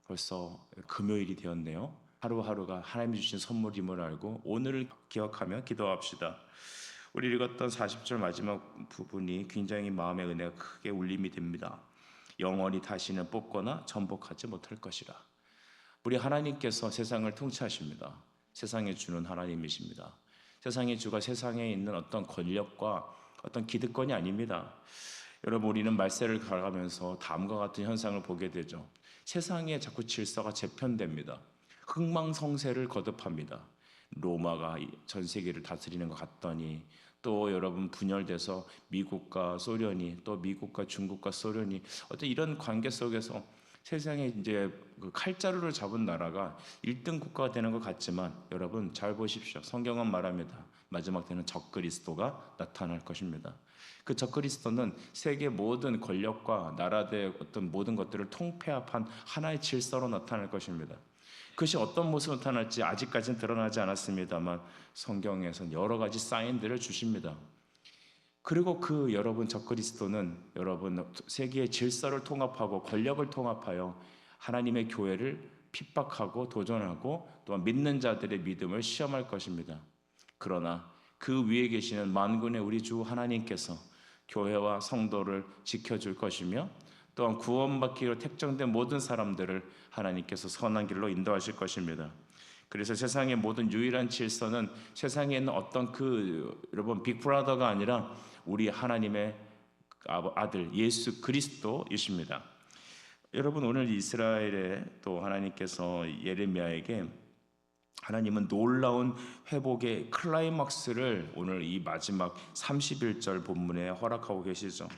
벌써 금요일이 되었네요. 하루하루가 하나님이 주신 선물임을 알고 오늘을 기억하며 기도합시다. 우리 읽었던 40절 마지막 부분이 굉장히 마음의 은혜가 크게 울림이 됩니다. 영원히 다시는 뽑거나 전복하지 못할 것이라. 우리 하나님께서 세상을 통치하십니다. 세상에 주는 하나님이십니다. 세상의 주가 세상에 있는 어떤 권력과 어떤 기득권이 아닙니다. 여러분, 우리는 말세를 가가면서 다음과 같은 현상을 보게 되죠. 세상에 자꾸 질서가 재편됩니다. 흥망성쇠를 거듭합니다. 로마가 전 세계를 다스리는 것 같더니 또 여러분 분열돼서 미국과 소련이 또 미국과 중국과 소련이 어떤 이런 관계 속에서 세상에 이제 그 칼자루를 잡은 나라가 1등 국가가 되는 것 같지만 여러분 잘 보십시오. 성경은 말합니다. 마지막 때는 적그리스도가 나타날 것입니다. 그 적그리스도는 세계 모든 권력과 나라들의 어떤 모든 것들을 통폐합한 하나의 질서로 나타날 것입니다. 그것이 어떤 모습으로 나타날지 아직까지는 드러나지 않았습니다만 성경에서는 여러 가지 사인들을 주십니다. 그리고 그 여러분 적그리스도는 여러분 세계의 질서를 통합하고 권력을 통합하여 하나님의 교회를 핍박하고 도전하고 또한 믿는 자들의 믿음을 시험할 것입니다. 그러나 그 위에 계시는 만군의 우리 주 하나님께서 교회와 성도를 지켜줄 것이며 또한 구원받기로 택정된 모든 사람들을 하나님께서 선한 길로 인도하실 것입니다. 그래서 세상의 모든 유일한 질서는 세상에 있는 어떤 여러분 빅브라더가 아니라 우리 하나님의 아들 예수 그리스도이십니다. 여러분, 오늘 이스라엘에 또 하나님께서 예레미야에게 하나님은 놀라운 회복의 클라이막스를 오늘 이 마지막 31절 본문에 허락하고 계시죠.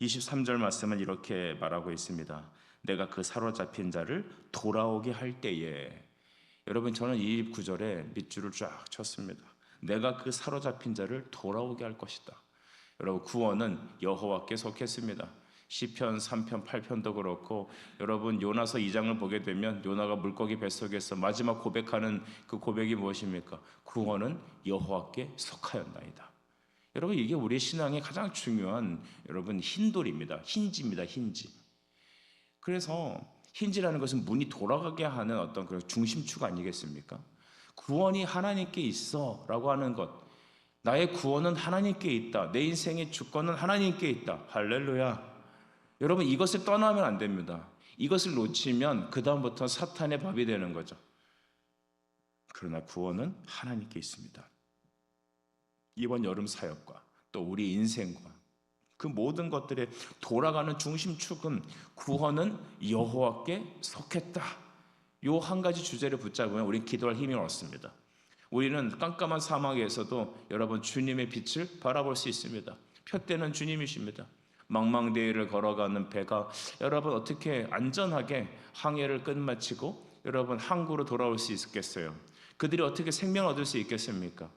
23절 말씀은 이렇게 말하고 있습니다. 내가 그 사로잡힌 자를 돌아오게 할 때에. 여러분, 저는 이 구절에 밑줄을 쫙 쳤습니다. 내가 그 사로잡힌 자를 돌아오게 할 것이다. 여러분, 구원은 여호와께 속했습니다. 시편 3편 8편도 그렇고 여러분 요나서 2장을 보게 되면 요나가 물고기 뱃속에서 마지막 고백하는 그 고백이 무엇입니까? 구원은 여호와께 속하였나이다. 여러분, 이게 우리 신앙의 가장 중요한 여러분 힌돌입니다. 힌지입니다. 힌지. 그래서 힌지라는 것은 문이 돌아가게 하는 어떤 그런 중심축 아니겠습니까? 구원이 하나님께 있어라고 하는 것, 나의 구원은 하나님께 있다. 내 인생의 주권은 하나님께 있다. 할렐루야. 여러분, 이것을 떠나면 안 됩니다. 이것을 놓치면 그 다음부터 사탄의 밥이 되는 거죠. 그러나 구원은 하나님께 있습니다. 이번 여름 사역과 또 우리 인생과 그 모든 것들의 돌아가는 중심축은 구원은 여호와께 속했다. 요 한 가지 주제를 붙잡으면 우리는 기도할 힘이 얻습니다. 우리는 깜깜한 사막에서도 여러분 주님의 빛을 바라볼 수 있습니다. 푯대는 주님이십니다. 망망대해를 걸어가는 배가 여러분 어떻게 안전하게 항해를 끝마치고 여러분 항구로 돌아올 수 있겠어요? 그들이 어떻게 생명을 얻을 수 있겠습니까?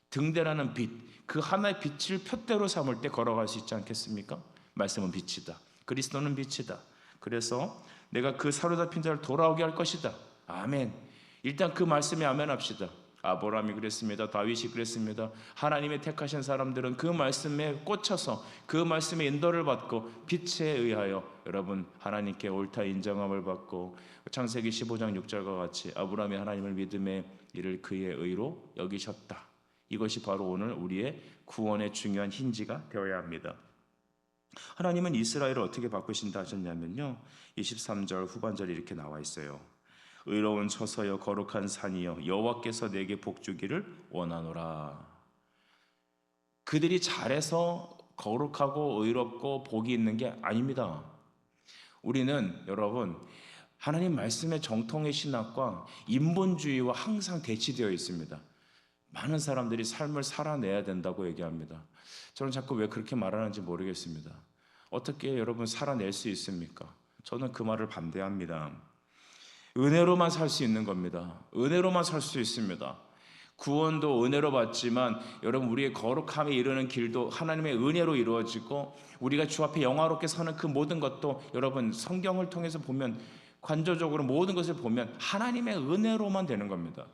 등대라는 빛, 그 하나의 빛을 푯대로 삼을 때 걸어갈 수 있지 않겠습니까? 말씀은 빛이다. 그리스도는 빛이다. 그래서 내가 그 사로잡힌 자를 돌아오게 할 것이다. 아멘. 일단 그 말씀에 아멘 합시다. 아브라함이 그랬습니다. 다윗이 그랬습니다. 하나님의 택하신 사람들은 그 말씀에 꽂혀서 그 말씀의 인도를 받고 빛에 의하여 여러분 하나님께 옳다 인정함을 받고 창세기 15장 6절과 같이 아브라함이 하나님을 믿음에 이를 그의 의로 여기셨다. 이것이 바로 오늘 우리의 구원의 중요한 힌지가 되어야 합니다. 하나님은 이스라엘을 어떻게 바꾸신다 하셨냐면요, 23절 후반절에 이렇게 나와 있어요. 의로운 처소여 거룩한 산이여 여호와께서 내게 복 주기를 원하노라. 그들이 잘해서 거룩하고 의롭고 복이 있는 게 아닙니다. 우리는 여러분 하나님 말씀의 정통의 신학과 인본주의와 항상 대치되어 있습니다. 많은 사람들이 삶을 살아내야 된다고 얘기합니다. 저는 자꾸 왜 그렇게 말하는지 모르겠습니다. 어떻게 여러분 살아낼 수 있습니까? 저는 그 말을 반대합니다. 은혜로만 살 수 있는 겁니다. 은혜로만 살 수 있습니다. 구원도 은혜로 받지만 여러분 우리의 거룩함에 이르는 길도 하나님의 은혜로 이루어지고 우리가 주 앞에 영화롭게 사는 그 모든 것도 여러분 성경을 통해서 보면 관조적으로 모든 것을 보면 하나님의 은혜로만 되는 겁니다.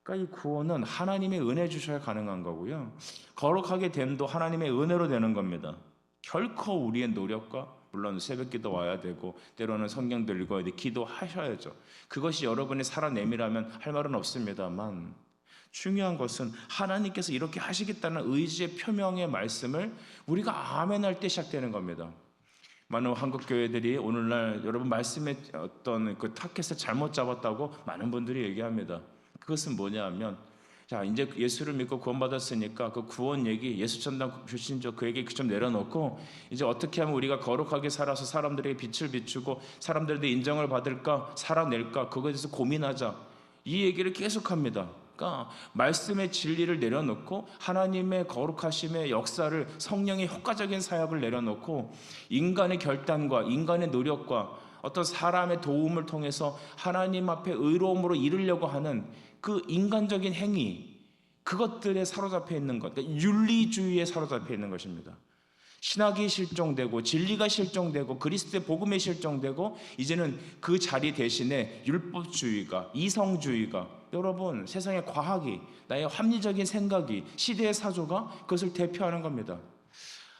그러니까 이 구원은 하나님의 은혜 주셔야 가능한 거고요. 거룩하게 됨도 하나님의 은혜로 되는 겁니다. 결코 우리의 노력과 물론 새벽기도 와야 되고 때로는 성경도 읽어야 돼. 기도하셔야죠. 그것이 여러분이 살아내미라면 할 말은 없습니다만 중요한 것은 하나님께서 이렇게 하시겠다는 의지의 표명의 말씀을 우리가 아멘할 때 시작되는 겁니다. 많은 한국 교회들이 오늘날 여러분 말씀의 어떤 그 타켓을 잘못 잡았다고 많은 분들이 얘기합니다. 그것은 뭐냐면 자 이제 예수를 믿고 구원받았으니까 그 구원 얘기 예수 전당 불신조 그 얘기 좀 내려놓고 이제 어떻게 하면 우리가 거룩하게 살아서 사람들에게 빛을 비추고 사람들에게 인정을 받을까 살아낼까 그거에 대해서 고민하자 이 얘기를 계속합니다. 그러니까 말씀의 진리를 내려놓고 하나님의 거룩하심의 역사를 성령의 효과적인 사역을 내려놓고 인간의 결단과 인간의 노력과 어떤 사람의 도움을 통해서 하나님 앞에 의로움으로 이르려고 하는 그 인간적인 행위 그것들에 사로잡혀 있는 것 그러니까 윤리주의에 사로잡혀 있는 것입니다. 신학이 실종되고 진리가 실종되고 그리스도의 복음이 실종되고 이제는 그 자리 대신에 율법주의가 이성주의가 여러분 세상의 과학이 나의 합리적인 생각이 시대의 사조가 그것을 대표하는 겁니다.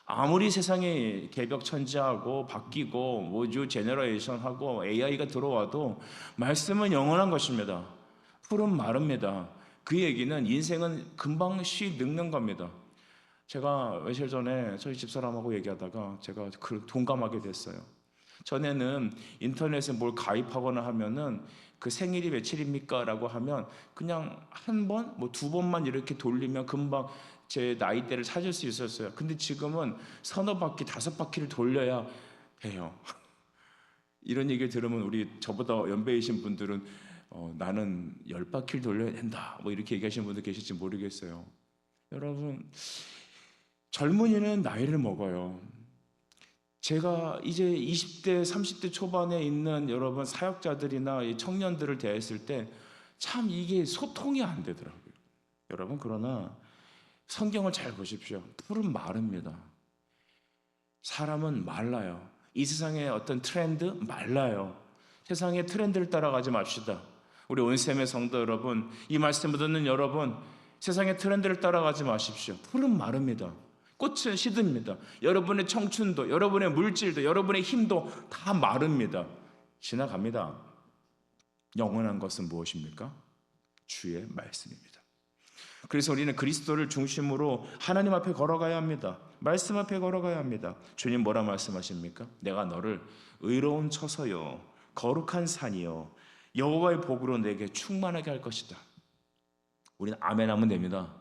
아무리 세상이 개벽천지하고 바뀌고 모주 제너레이션하고 AI가 들어와도 말씀은 영원한 것입니다. 풀은 마릅니다. 그 얘기는 인생은 금방 늙는 겁니다. 제가 며칠 전에 저희 집사람하고 얘기하다가 제가 동감하게 됐어요. 전에는 인터넷에 뭘 가입하거나 하면은 그 생일이 며칠입니까? 라고 하면 그냥 한 번, 뭐 두 번만 이렇게 돌리면 금방 제 나이대를 찾을 수 있었어요. 근데 지금은 서너 바퀴, 다섯 바퀴를 돌려야 해요. 이런 얘기를 들으면 우리 저보다 연배이신 분들은 나는 10바퀴를 돌려야 된다. 뭐 이렇게 얘기하시는 분들 계실지 모르겠어요. 여러분, 젊은이는 나이를 먹어요. 제가 이제 20대, 30대 초반에 있는 여러분 사역자들이나 청년들을 대했을 때 참 이게 소통이 안 되더라고요. 여러분 그러나 성경을 잘 보십시오. 풀은 마릅니다. 사람은 말라요. 이 세상의 어떤 트렌드 말라요. 세상의 트렌드를 따라가지 맙시다. 우리 온셈의 성도 여러분, 이 말씀을 듣는 여러분, 세상의 트렌드를 따라가지 마십시오. 풀은 마릅니다. 꽃은 시듭니다. 여러분의 청춘도, 여러분의 물질도, 여러분의 힘도 다 마릅니다. 지나갑니다. 영원한 것은 무엇입니까? 주의 말씀입니다. 그래서 우리는 그리스도를 중심으로 하나님 앞에 걸어가야 합니다. 말씀 앞에 걸어가야 합니다. 주님 뭐라 말씀하십니까? 내가 너를 의로운 처소요 거룩한 산이요 여호와의 복으로 내게 충만하게 할 것이다. 우리는 아멘하면 됩니다.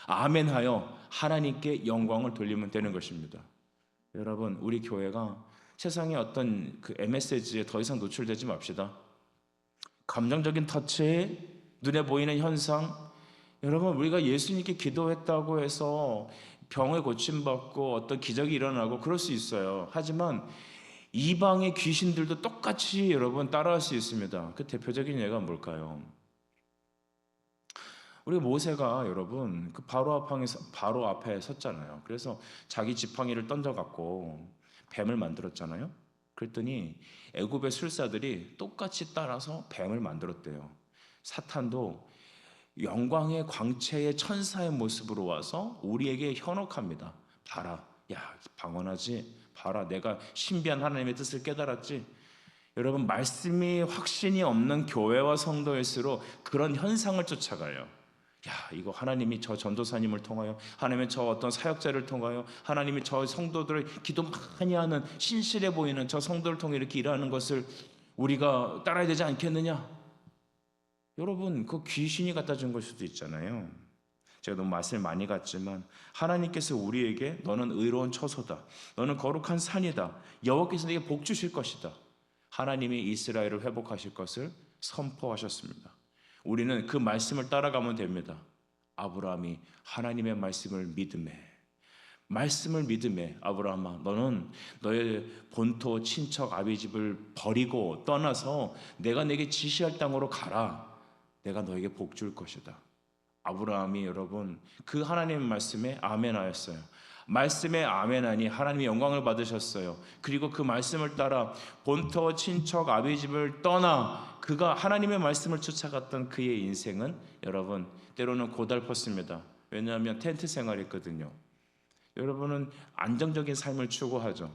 아멘하여 하나님께 영광을 돌리면 되는 것입니다. 여러분 우리 교회가 세상의 어떤 그 MSG에 더 이상 노출되지 맙시다. 감정적인 터치, 눈에 보이는 현상 여러분 우리가 예수님께 기도했다고 해서 병을 고침받고 어떤 기적이 일어나고 그럴 수 있어요. 하지만 이방의 귀신들도 똑같이 여러분 따라할 수 있습니다. 그 대표적인 예가 뭘까요? 우리 모세가 여러분 그 바로 앞에 섰잖아요. 그래서 자기 지팡이를 던져갖고 뱀을 만들었잖아요. 그랬더니 애굽의 술사들이 똑같이 따라서 뱀을 만들었대요. 사탄도 영광의 광채의 천사의 모습으로 와서 우리에게 현혹합니다. 봐라, 야 방언하지? 봐라, 내가 신비한 하나님의 뜻을 깨달았지? 여러분 말씀이 확신이 없는 교회와 성도일수록 그런 현상을 쫓아가요. 야 이거 하나님이 저 전도사님을 통하여 하나님이 저 어떤 사역자를 통하여 하나님이 저 성도들을 기도 많이 하는 신실해 보이는 저 성도를 통해 이렇게 일하는 것을 우리가 따라야 되지 않겠느냐? 여러분 그 귀신이 갖다 준 걸 수도 있잖아요. 제가 너무 맛을 많이 갔지만 하나님께서 우리에게 너는 의로운 처소다, 너는 거룩한 산이다, 여호와께서 내게 복 주실 것이다, 하나님이 이스라엘을 회복하실 것을 선포하셨습니다. 우리는 그 말씀을 따라가면 됩니다. 아브라함이 하나님의 말씀을 믿음에 아브라함아 너는 너의 본토 친척 아비 집을 버리고 떠나서 내가 내게 지시할 땅으로 가라. 내가 너에게 복 줄 것이다. 아브라함이 여러분 그 하나님의 말씀에 아멘하였어요. 말씀에 아멘하니 하나님의 영광을 받으셨어요. 그리고 그 말씀을 따라 본토 친척 아비 집을 떠나 그가 하나님의 말씀을 쫓아갔던 그의 인생은 여러분 때로는 고달팠습니다. 왜냐하면 텐트 생활했거든요. 여러분은 안정적인 삶을 추구하죠.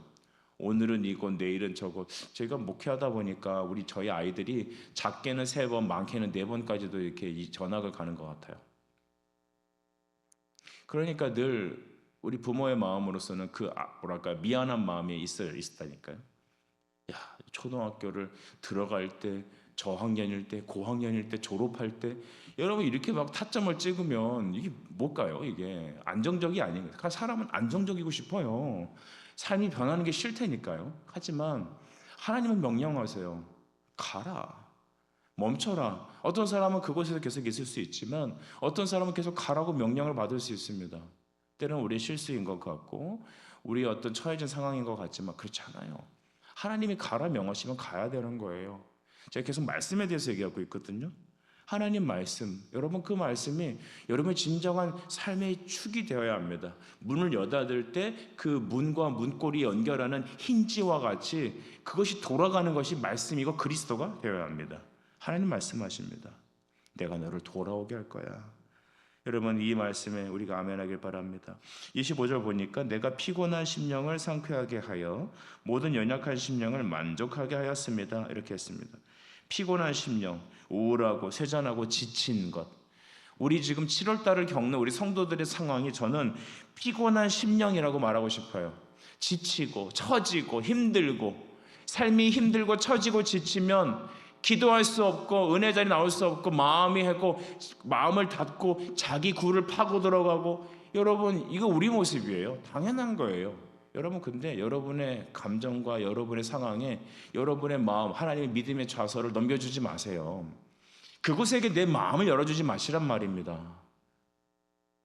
오늘은 이거, 내일은 저거. 제가 목회하다 보니까 저희 아이들이 작게는 3번, 많게는 4번까지도 이렇게 이 전학을 가는 것 같아요. 그러니까 늘 우리 부모의 마음으로서는 미안한 마음이 있다니까요. 야, 초등학교를 들어갈 때, 저학년일 때, 고학년일 때, 졸업할 때, 여러분 이렇게 막 타점을 찍으면 이게 뭘까요? 이게 안정적이 아닌 거예요. 그러니까 사람은 안정적이고 싶어요. 삶이 변하는 게 싫다니까요. 하지만 하나님은 명령하세요. 가라. 멈춰라. 어떤 사람은 그곳에서 계속 있을 수 있지만 어떤 사람은 계속 가라고 명령을 받을 수 있습니다. 때로는 우리의 실수인 것 같고 우리 어떤 처해진 상황인 것 같지만 그렇지 않아요. 하나님이 가라 명하시면 가야 되는 거예요. 제가 계속 말씀에 대해서 얘기하고 있거든요. 하나님 말씀, 여러분 그 말씀이 여러분의 진정한 삶의 축이 되어야 합니다. 문을 여닫을 때 그 문과 문고리 연결하는 힌지와 같이 그것이 돌아가는 것이 말씀이고 그리스도가 되어야 합니다. 하나님 말씀하십니다. 내가 너를 돌아오게 할 거야. 여러분 이 말씀에 우리가 아멘하길 바랍니다. 25절 보니까 내가 피곤한 심령을 상쾌하게 하여 모든 연약한 심령을 만족하게 하였습니다. 이렇게 했습니다. 피곤한 심령, 우울하고 쇠잔하고 지친 것. 우리 지금 7월달을 겪는 우리 성도들의 상황이 저는 피곤한 심령이라고 말하고 싶어요. 지치고 처지고 힘들고 삶이 힘들고 처지고 지치면 기도할 수 없고 은혜 자리 나올 수 없고 마음이 해고 마음을 닫고 자기 굴을 파고 들어가고 여러분 이거 우리 모습이에요. 당연한 거예요. 여러분 근데 여러분의 감정과 여러분의 상황에 여러분의 마음 하나님의 믿음의 좌서를 넘겨주지 마세요. 그곳에게 내 마음을 열어주지 마시란 말입니다.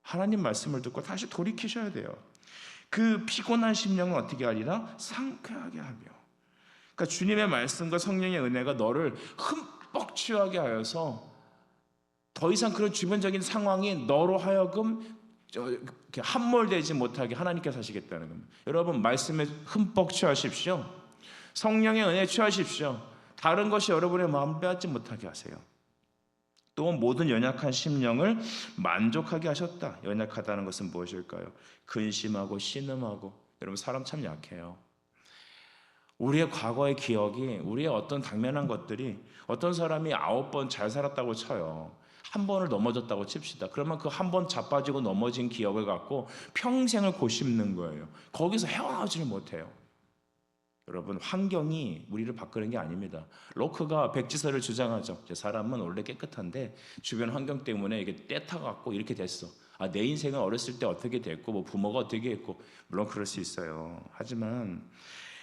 하나님 말씀을 듣고 다시 돌이키셔야 돼요. 그 피곤한 심령은 어떻게 하리라? 상쾌하게 하며. 그러니까 주님의 말씀과 성령의 은혜가 너를 흠뻑 취하게 하여서 더 이상 그런 주변적인 상황이 너로 하여금 함몰되지 못하게 하나님께서 하시겠다는 겁니다. 여러분 말씀에 흠뻑 취하십시오. 성령의 은혜에 취하십시오. 다른 것이 여러분의 마음을 빼앗지 못하게 하세요. 또 모든 연약한 심령을 만족하게 하셨다. 연약하다는 것은 무엇일까요? 근심하고 신음하고. 여러분 사람 참 약해요. 우리의 과거의 기억이 우리의 어떤 당면한 것들이 어떤 사람이 9번 잘 살았다고 쳐요. 한 번을 넘어졌다고 칩시다. 그러면 그 한 번 자빠지고 넘어진 기억을 갖고 평생을 고심는 거예요. 거기서 헤어나오지를 못해요. 여러분 환경이 우리를 바꾸는 게 아닙니다. 로크가 백지설을 주장하죠. 사람은 원래 깨끗한데 주변 환경 때문에 이게 떼타갖고 이렇게 됐어. 내 인생은 어렸을 때 어떻게 됐고 뭐 부모가 어떻게 했고 물론 그럴 수 있어요. 하지만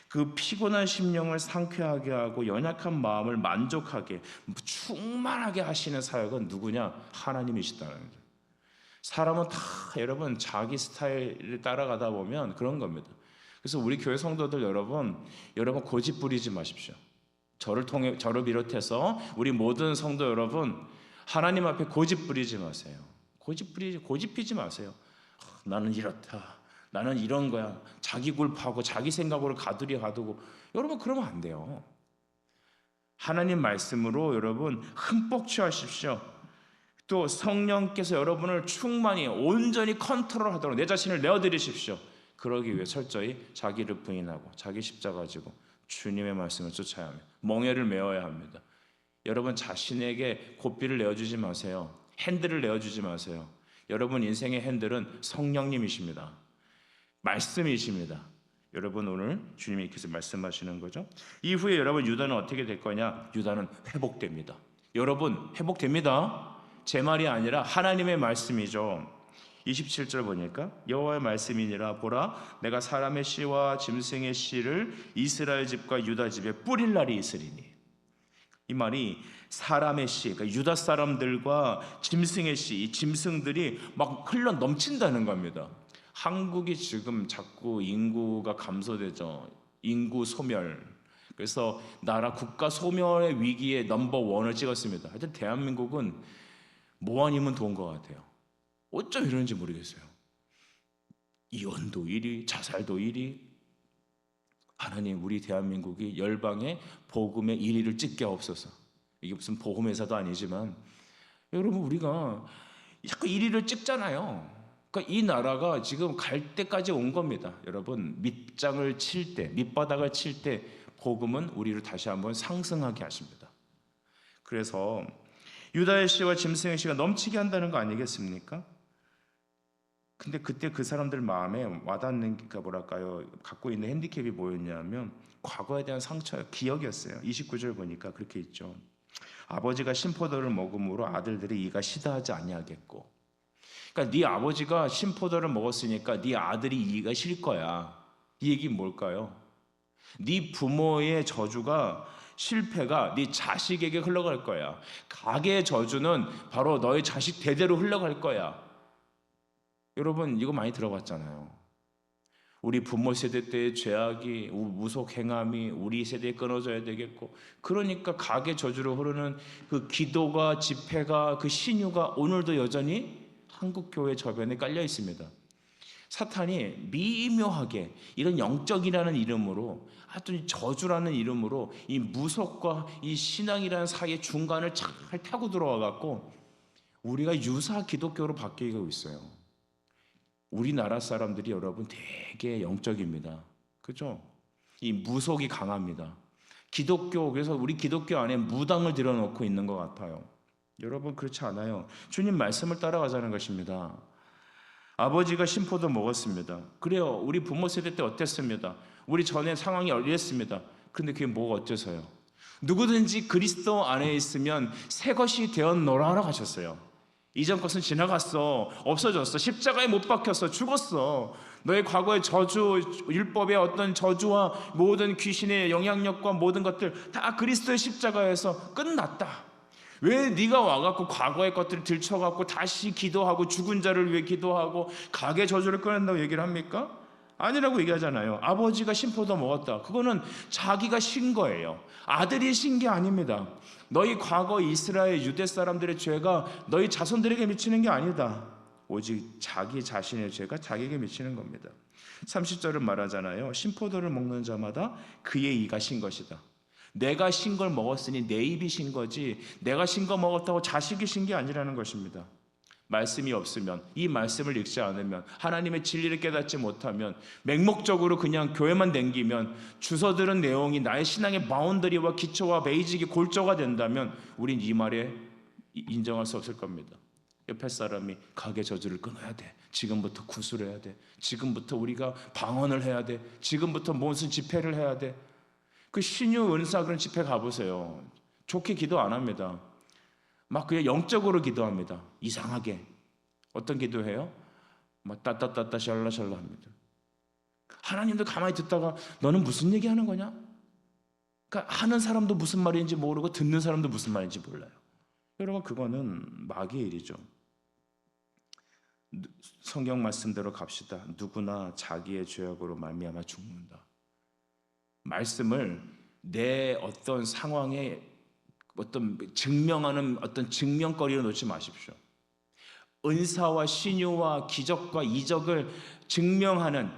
그 피곤한 심령을 상쾌하게 하고 연약한 마음을 만족하게 충만하게 하시는 사역은 누구냐? 하나님이시다는 거죠. 사람은 다 여러분 자기 스타일을 따라가다 보면 그런 겁니다. 그래서 우리 교회 성도들 여러분 고집 부리지 마십시오. 저를 비롯해서 우리 모든 성도 여러분 하나님 앞에 고집 부리지 마세요. 고집 피지 마세요. 나는 이렇다. 나는 이런 거야. 자기 굴 파고 자기 생각으로 가두고 여러분 그러면 안 돼요. 하나님 말씀으로 여러분 흠뻑 취하십시오. 또 성령께서 여러분을 충만히 온전히 컨트롤하도록 내 자신을 내어드리십시오. 그러기 위해 철저히 자기를 부인하고 자기 십자가 지고 주님의 말씀을 쫓아야 합니다. 멍에를 메어야 합니다. 여러분 자신에게 고삐를 내어주지 마세요. 핸들을 내어주지 마세요. 여러분 인생의 핸들은 성령님이십니다. 말씀이십니다. 여러분 오늘 주님이 이렇게 말씀하시는 거죠. 이후에 여러분 유다는 어떻게 될 거냐? 유다는 회복됩니다. 여러분 회복됩니다. 제 말이 아니라 하나님의 말씀이죠. 27절 보니까 여호와의 말씀이니라 보라 내가 사람의 씨와 짐승의 씨를 이스라엘 집과 유다 집에 뿌릴 날이 있으리니. 이 말이 사람의 씨, 그러니까 유다 사람들과 짐승의 씨, 이 짐승들이 막 흘러 넘친다는 겁니다. 한국이 지금 자꾸 인구가 감소되죠. 인구 소멸. 그래서 나라 국가 소멸의 위기에 넘버1을 찍었습니다. 하여튼 대한민국은 뭐 아니면 좋은 것 같아요. 어쩜 이러는지 모르겠어요. 이혼도 1위, 자살도 1위. 하나님 우리 대한민국이 열방의 복음의 1위를 찍게 없어서. 이게 무슨 보험회사도 아니지만 여러분 우리가 자꾸 1위를 찍잖아요. 그러니까 이 나라가 지금 갈 때까지 온 겁니다. 여러분, 밑장을 칠 때, 밑바닥을 칠 때 복음은 우리를 다시 한번 상승하게 하십니다. 그래서 유다의 씨와 짐승의 씨가 넘치게 한다는 거 아니겠습니까? 근데 그때 그 사람들 마음에 와닿는 뭐랄까요? 갖고 있는 핸디캡이 뭐였냐면 과거에 대한 상처, 기억이었어요. 29절 보니까 그렇게 있죠. 아버지가 신포도를 먹음으로 아들들이 이가 시다하지 아니하겠고. 그러니까 네 아버지가 신포도를 먹었으니까 네 아들이 이가 실 거야. 이 얘기 뭘까요? 네 부모의 저주가 실패가 네 자식에게 흘러갈 거야. 가계의 저주는 바로 너의 자식 대대로 흘러갈 거야. 여러분 이거 많이 들어봤잖아요. 우리 부모 세대 때의 죄악이 무속 행함이 우리 세대에 끊어져야 되겠고, 그러니까 가계 저주로 흐르는 그 기도가 집회가 그 신유가 오늘도 여전히 한국 교회 저변에 깔려 있습니다. 사탄이 미묘하게 이런 영적이라는 이름으로, 하여튼 저주라는 이름으로 이 무속과 이 신앙이라는 사이의 중간을 잘 타고 들어와 갖고 우리가 유사 기독교로 바뀌고 있어요. 우리나라 사람들이 여러분 되게 영적입니다. 그죠? 이 무속이 강합니다. 기독교, 그래서 우리 기독교 안에 무당을 들여놓고 있는 것 같아요. 여러분 그렇지 않아요. 주님 말씀을 따라가자는 것입니다. 아버지가 신포도 먹었습니다. 그래요. 우리 부모 세대 때 어땠습니다. 우리 전에 상황이 이랬습니다. 그런데 그게 뭐가 어째서요? 누구든지 그리스도 안에 있으면 새 것이 되었노라 하셨어요. 이전 것은 지나갔어. 없어졌어. 십자가에 못 박혔어. 죽었어. 너의 과거의 저주, 율법의 어떤 저주와 모든 귀신의 영향력과 모든 것들 다 그리스도의 십자가에서 끝났다. 왜 네가 와갖고 과거의 것들을 들춰갖고 다시 기도하고 죽은 자를 위해 기도하고 가게 저주를 끊는다고 얘기를 합니까? 아니라고 얘기하잖아요. 아버지가 신포도 먹었다. 그거는 자기가 신 거예요. 아들이 신 게 아닙니다. 너희 과거 이스라엘 유대 사람들의 죄가 너희 자손들에게 미치는 게 아니다. 오직 자기 자신의 죄가 자기에게 미치는 겁니다. 30절은 말하잖아요. 신포도를 먹는 자마다 그의 이가 신 것이다. 내가 신 걸 먹었으니 내 입이 신 거지, 내가 신 거 먹었다고 자식이 신 게 아니라는 것입니다. 말씀이 없으면, 이 말씀을 읽지 않으면, 하나님의 진리를 깨닫지 못하면, 맹목적으로 그냥 교회만 댕기면, 주워 들은 내용이 나의 신앙의 바운더리와 기초와 베이직이 골조가 된다면 우린 이 말에 인정할 수 없을 겁니다. 옆에 사람이 가게 저주를 끊어야 돼. 지금부터 구술해야 돼. 지금부터 우리가 방언을 해야 돼. 지금부터 무슨 집회를 해야 돼. 그 신유 은사 그런 집회 가보세요. 좋게 기도 안 합니다. 막 그냥 영적으로 기도합니다. 이상하게. 어떤 기도해요? 막 따따따따 샬라샬라 합니다. 하나님도 가만히 듣다가 너는 무슨 얘기하는 거냐? 그러니까 하는 사람도 무슨 말인지 모르고 듣는 사람도 무슨 말인지 몰라요. 여러분 그거는 마귀의 일이죠. 성경 말씀대로 갑시다. 누구나 자기의 죄악으로 말미암아 죽는다. 말씀을 내 어떤 상황에 어떤 증명하는 어떤 증명거리로 놓지 마십시오. 은사와 신유와 기적과 이적을 증명하는,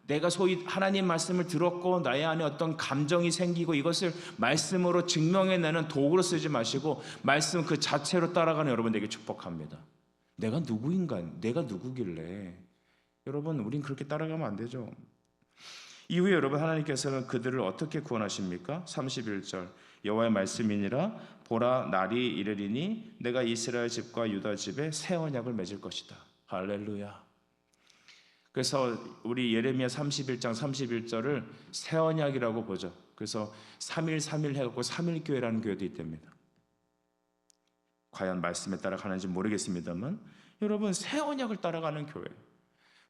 내가 소위 하나님 말씀을 들었고 나의 안에 어떤 감정이 생기고 이것을 말씀으로 증명해내는 도구로 쓰지 마시고 말씀 그 자체로 따라가는 여러분에게 축복합니다. 내가 누구인가? 내가 누구길래? 여러분 우린 그렇게 따라가면 안 되죠. 이후에 여러분 하나님께서는 그들을 어떻게 구원하십니까? 31절 여호와의 말씀이니라 보라 날이 이르리니 내가 이스라엘 집과 유다 집에 새 언약을 맺을 것이다. 할렐루야. 그래서 우리 예레미야 31장 31절을 새 언약이라고 보죠. 그래서 3일 해갖고 3일교회라는 교회도 있답니다. 과연 말씀에 따라가는지 모르겠습니다만 여러분 새 언약을 따라가는 교회.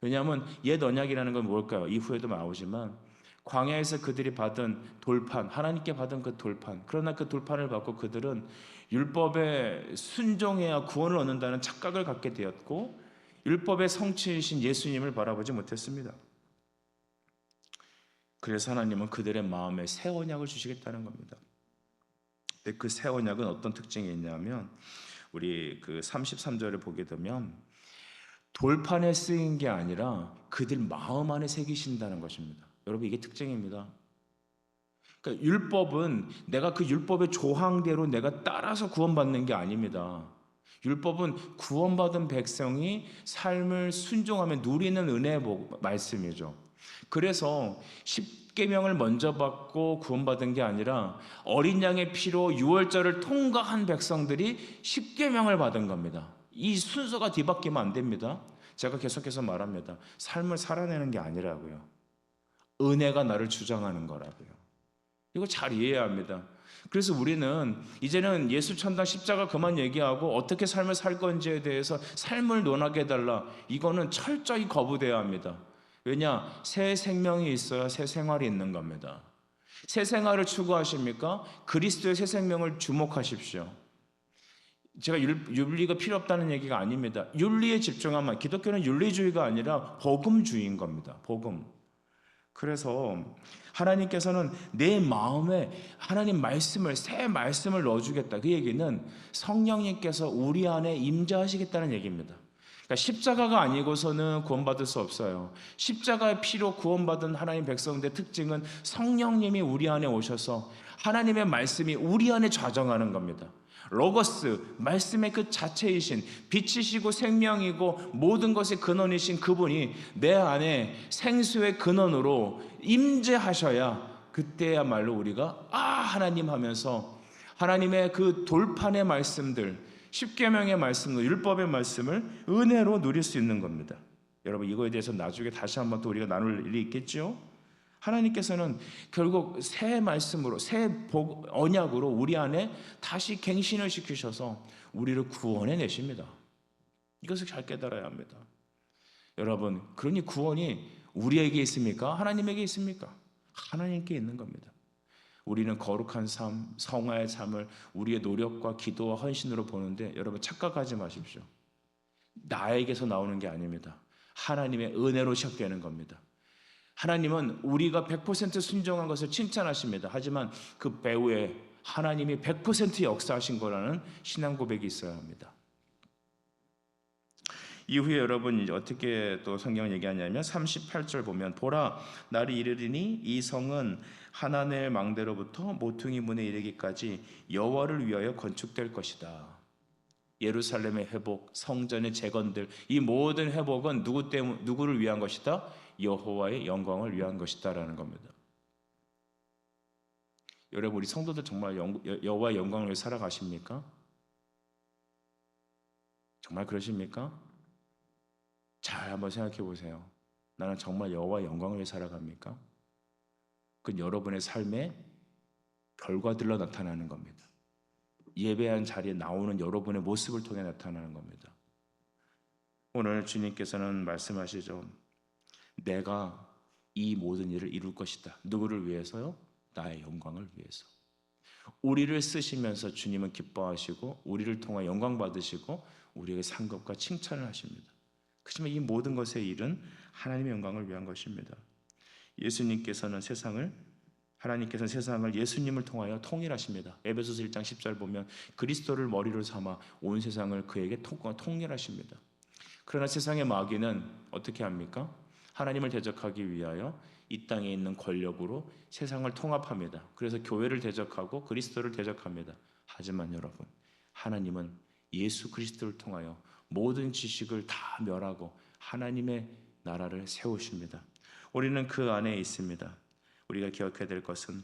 왜냐하면 옛 언약이라는 건 뭘까요? 이후에도 나오지만 광야에서 그들이 받은 돌판, 하나님께 받은 그 돌판, 그러나 그 돌판을 받고 그들은 율법에 순종해야 구원을 얻는다는 착각을 갖게 되었고 율법의 성취이신 예수님을 바라보지 못했습니다. 그래서 하나님은 그들의 마음에 새 언약을 주시겠다는 겁니다. 근데 그 새 언약은 어떤 특징이 있냐면 우리 그 33절을 보게 되면 돌판에 쓰인 게 아니라 그들 마음 안에 새기신다는 것입니다. 여러분 이게 특징입니다. 그러니까 율법은 내가 그 율법의 조항대로 내가 따라서 구원받는 게 아닙니다. 율법은 구원받은 백성이 삶을 순종하며 누리는 은혜의 말씀이죠. 그래서 십계명을 먼저 받고 구원받은 게 아니라 어린 양의 피로 유월절을 통과한 백성들이 십계명을 받은 겁니다. 이 순서가 뒤바뀌면 안 됩니다. 제가 계속해서 말합니다. 삶을 살아내는 게 아니라고요. 은혜가 나를 주장하는 거라고요. 이거 잘 이해해야 합니다. 그래서 우리는 이제는 예수 천당 십자가 그만 얘기하고 어떻게 삶을 살 건지에 대해서 삶을 논하게 해달라. 이거는 철저히 거부돼야 합니다. 왜냐? 새 생명이 있어야 새 생활이 있는 겁니다. 새 생활을 추구하십니까? 그리스도의 새 생명을 주목하십시오. 제가 윤리가 필요 없다는 얘기가 아닙니다. 윤리에 집중하면, 기독교는 윤리주의가 아니라 복음주의인 겁니다. 복음. 그래서 하나님께서는 내 마음에 하나님 말씀을, 새 말씀을 넣어주겠다. 그 얘기는 성령님께서 우리 안에 임재하시겠다는 얘기입니다. 그러니까 십자가가 아니고서는 구원받을 수 없어요. 십자가의 피로 구원받은 하나님 백성들의 특징은 성령님이 우리 안에 오셔서 하나님의 말씀이 우리 안에 좌정하는 겁니다. 로고스, 말씀의 그 자체이신, 빛이시고 생명이고 모든 것의 근원이신 그분이 내 안에 생수의 근원으로 임재하셔야 그때야말로 우리가 하나님 하면서 하나님의 그 돌판의 말씀들, 십계명의 말씀들, 율법의 말씀을 은혜로 누릴 수 있는 겁니다. 여러분, 이거에 대해서 나중에 다시 한번 또 우리가 나눌 일이 있겠죠? 하나님께서는 결국 새 말씀으로, 새 언약으로 우리 안에 다시 갱신을 시키셔서 우리를 구원해 내십니다. 이것을 잘 깨달아야 합니다. 여러분, 그러니 구원이 우리에게 있습니까? 하나님에게 있습니까? 하나님께 있는 겁니다. 우리는 거룩한 삶, 성화의 삶을 우리의 노력과 기도와 헌신으로 보는데, 여러분 착각하지 마십시오. 나에게서 나오는 게 아닙니다. 하나님의 은혜로 시작되는 겁니다. 하나님은 우리가 100% 순종한 것을 칭찬하십니다. 하지만 그 배후에 하나님이 100% 역사하신 거라는 신앙 고백이 있어야 합니다. 이후에 여러분 어떻게 또 성경을 얘기하냐면 38절 보면, 보라 날이 이르리니 이 성은 하나님의 망대로부터 모퉁이 문에 이르기까지 여호와를 위하여 건축될 것이다. 예루살렘의 회복, 성전의 재건들, 이 모든 회복은 누구를 위한 것이다? 여호와의 영광을 위한 것이다라는 겁니다. 여러분, 우리 성도들 정말 여호와의 영광을 위해 살아가십니까? 정말 그러십니까? 잘 한번 생각해 보세요. 나는 정말 여호와의 영광을 위해 살아갑니까? 그건 여러분의 삶의 결과들로 나타나는 겁니다. 예배한 자리에 나오는 여러분의 모습을 통해 나타나는 겁니다. 오늘 주님께서는 말씀하시죠. 내가 이 모든 일을 이룰 것이다. 누구를 위해서요? 나의 영광을 위해서. 우리를 쓰시면서 주님은 기뻐하시고 우리를 통해 영광 받으시고 우리에게 상급과 칭찬을 하십니다. 그렇지만 이 모든 것의 일은 하나님의 영광을 위한 것입니다. 하나님께서는 세상을 예수님을 통하여 통일하십니다. 에베소서 1장 10절 보면 그리스도를 머리로 삼아 온 세상을 그에게 통일하십니다. 그러나 세상의 마귀는 어떻게 합니까? 하나님을 대적하기 위하여 이 땅에 있는 권력으로 세상을 통합합니다. 그래서 교회를 대적하고 그리스도를 대적합니다. 하지만 여러분, 하나님은 예수 그리스도를 통하여 모든 지식을 다 멸하고 하나님의 나라를 세우십니다. 우리는 그 안에 있습니다. 우리가 기억해야 될 것은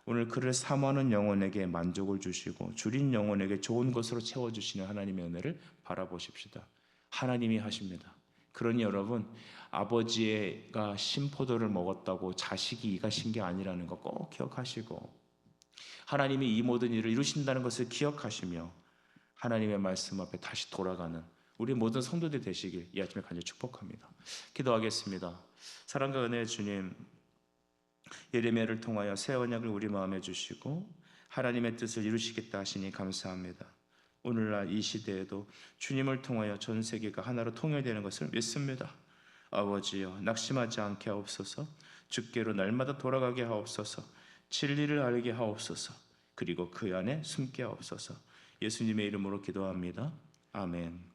오늘 그를 사모하는 영혼에게 만족을 주시고 줄인 영혼에게 좋은 것으로 채워주시는 하나님의 은혜를 바라보십시다. 하나님이 하십니다. 그러니 여러분, 아버지가 신포도를 먹었다고 자식이 이가신 게 아니라는 거 꼭 기억하시고, 하나님이 이 모든 일을 이루신다는 것을 기억하시며 하나님의 말씀 앞에 다시 돌아가는 우리 모든 성도들이 되시길 이 아침에 간절히 축복합니다. 기도하겠습니다. 사랑과 은혜의 주님, 예레미야를 통하여 새 언약을 우리 마음에 주시고 하나님의 뜻을 이루시겠다 하시니 감사합니다. 오늘날 이 시대에도 주님을 통하여 전 세계가 하나로 통일되는 것을 믿습니다. 아버지여, 낙심하지 않게 하옵소서. 주께로 날마다 돌아가게 하옵소서. 진리를 알게 하옵소서. 그리고 그 안에 숨게 하옵소서. 예수님의 이름으로 기도합니다. 아멘.